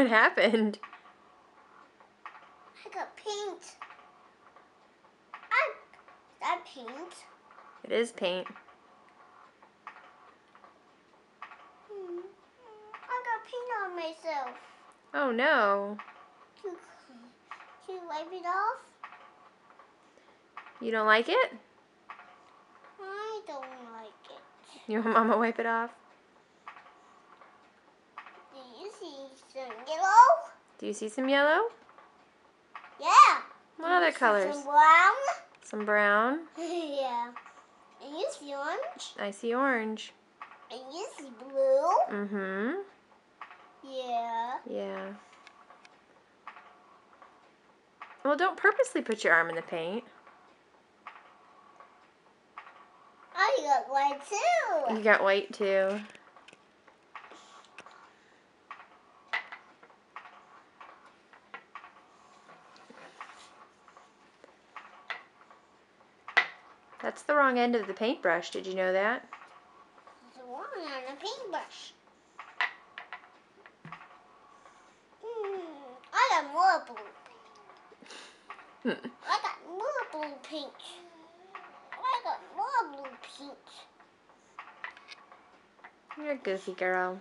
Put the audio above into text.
What happened? I got paint. Is that paint? It is paint. I got paint on myself. Oh no. Can you wipe it off? You don't like it? I don't like it. You want Mama wipe it off? Do you see some yellow? Do you see some yellow? Yeah. What other colors? Some brown? Some brown. Yeah. And you see orange? I see orange. And you see blue? Mm-hmm. Yeah. Yeah. Well, don't purposely put your arm in the paint. Oh, you got white too. You got white too. That's the wrong end of the paintbrush. Did you know that? There's one on a paintbrush. I got more blue. I got more blue pink. I got more blue pink. You're a goofy girl.